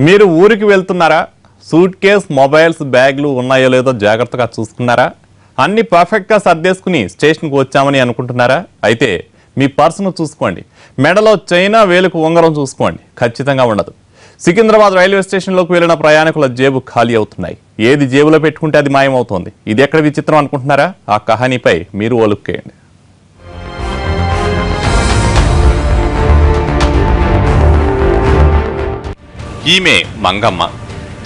మీరు ఊరికి వెళ్తున్నారా? సూట్ కేస్, మొబైల్స్, బ్యాగులు ఉన్నాయో లేదో జాగ్రత్తగా చూసుకున్నారా? అన్ని పర్ఫెక్ట్గా సర్దేసుకుని స్టేషన్కి వచ్చామని అనుకుంటున్నారా? అయితే మీ పర్సును చూసుకోండి. మెడలో చైనా, వేలుకు ఉంగరం చూసుకోండి, ఖచ్చితంగా ఉండదు. సికింద్రాబాద్ రైల్వే స్టేషన్లోకి వెళ్లిన ప్రయాణికుల జేబు ఖాళీ అవుతున్నాయి. ఏది జేబులో పెట్టుకుంటే అది మాయమవుతోంది. ఇది ఎక్కడ విచిత్రం అనుకుంటున్నారా? ఆ కహానీపై మీరు ఒలుక్కేయండి. ఈమె మంగమ్మ.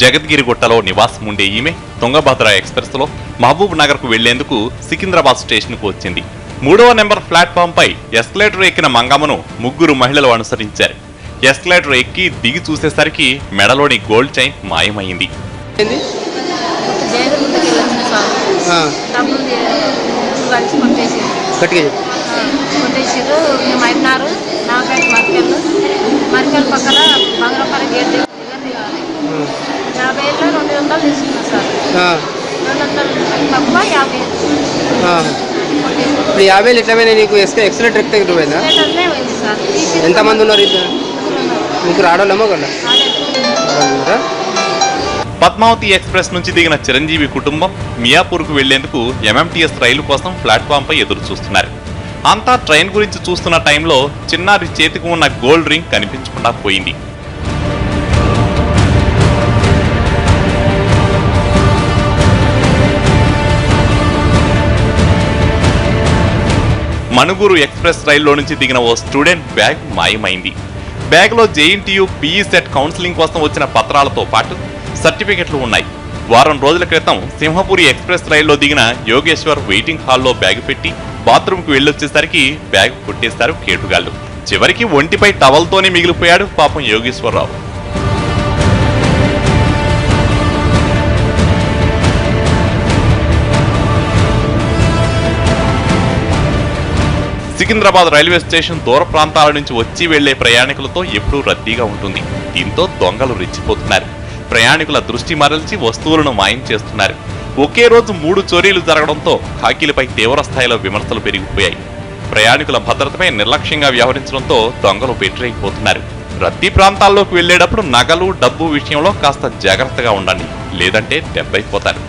జగద్గిరిగుట్టలో నివాసం ఉండే ఈమె తుంగభద్ర ఎక్స్ప్రెస్లో మహబూబ్ నగర్కు వెళ్లేందుకు సికింద్రాబాద్ స్టేషన్కు వచ్చింది. 3వ నెంబర్ ప్లాట్ఫామ్పై ఎస్కలేటర్ ఎక్కిన మంగమ్మను ముగ్గురు మహిళలు అనుసరించారు. ఎస్కలేటర్ ఎక్కి దిగి చూసేసరికి మెడలోని గోల్డ్ చైన్ మాయమైంది. పక్కన బంగారపర గేట్ దిగాలి. 50 200 తీసుకున్నా సార్. 200 తక్కువ 50. ఇప్పుడు 50 ఎట్లా పోయినా నీకు ఎక్సలెంట్ ఎక్కితే పోయిందా? ఎంతమంది ఉన్నారు? ఇద్దరు ముగ్గురు ఆడోళ్ళమ్మా కదా. పద్మావతి ఎక్స్ప్రెస్ నుంచి దిగిన చిరంజీవి కుటుంబం మియాపూర్కు వెళ్లేందుకు ఎంఎంటీఎస్ రైలు కోసం ప్లాట్ఫామ్పై ఎదురు చూస్తున్నారు. అంతా ట్రైన్ గురించి చూస్తున్న టైంలో చిన్నారి చేతికి ఉన్న గోల్డ్ రింగ్ కనిపించకుండా పోయింది. మణుగూరు ఎక్స్ప్రెస్ రైల్లో నుంచి దిగిన ఓ స్టూడెంట్ బ్యాగ్ మాయమైంది. బ్యాగ్లో జేఎన్టీయూ పీఈ సెట్ కౌన్సిలింగ్ కోసం వచ్చిన పత్రాలతో పాటు సర్టిఫికెట్లు ఉన్నాయి. వారం రోజుల క్రితం సింహపురి ఎక్స్ప్రెస్ రైల్లో దిగిన యోగేశ్వర్ వెయిటింగ్ హాల్లో బ్యాగ్ పెట్టి బాత్రూంకు వెళ్ళొచ్చేసరికి బ్యాగ్ కొట్టేశారు కేటుగాళ్లు. చివరికి ఒంటిపై టవల్తోనే మిగిలిపోయాడు పాపం యోగేశ్వరరావు. సికింద్రాబాద్ రైల్వే స్టేషన్ దూర ప్రాంతాల నుంచి వచ్చి వెళ్లే ప్రయాణికులతో ఎప్పుడూ రద్దీగా ఉంటుంది. దీంతో దొంగలు రెచ్చిపోతున్నారు. ప్రయాణికుల దృష్టి మరల్చి వస్తువులను మాయం చేస్తున్నారు. ఒకే రోజు 3 చోరీలు జరగడంతో ఖాకీలపై తీవ్ర స్థాయిలో విమర్శలు పెరిగిపోయాయి. ప్రయాణికుల భద్రతపై నిర్లక్ష్యంగా వ్యవహరించడంతో దొంగలు బెట్రైపోతున్నారు. రద్దీ ప్రాంతాల్లోకి వెళ్లేటప్పుడు నగలు, డబ్బు విషయంలో కాస్త జాగ్రత్తగా ఉండండి, లేదంటే దెబ్బైపోతారు.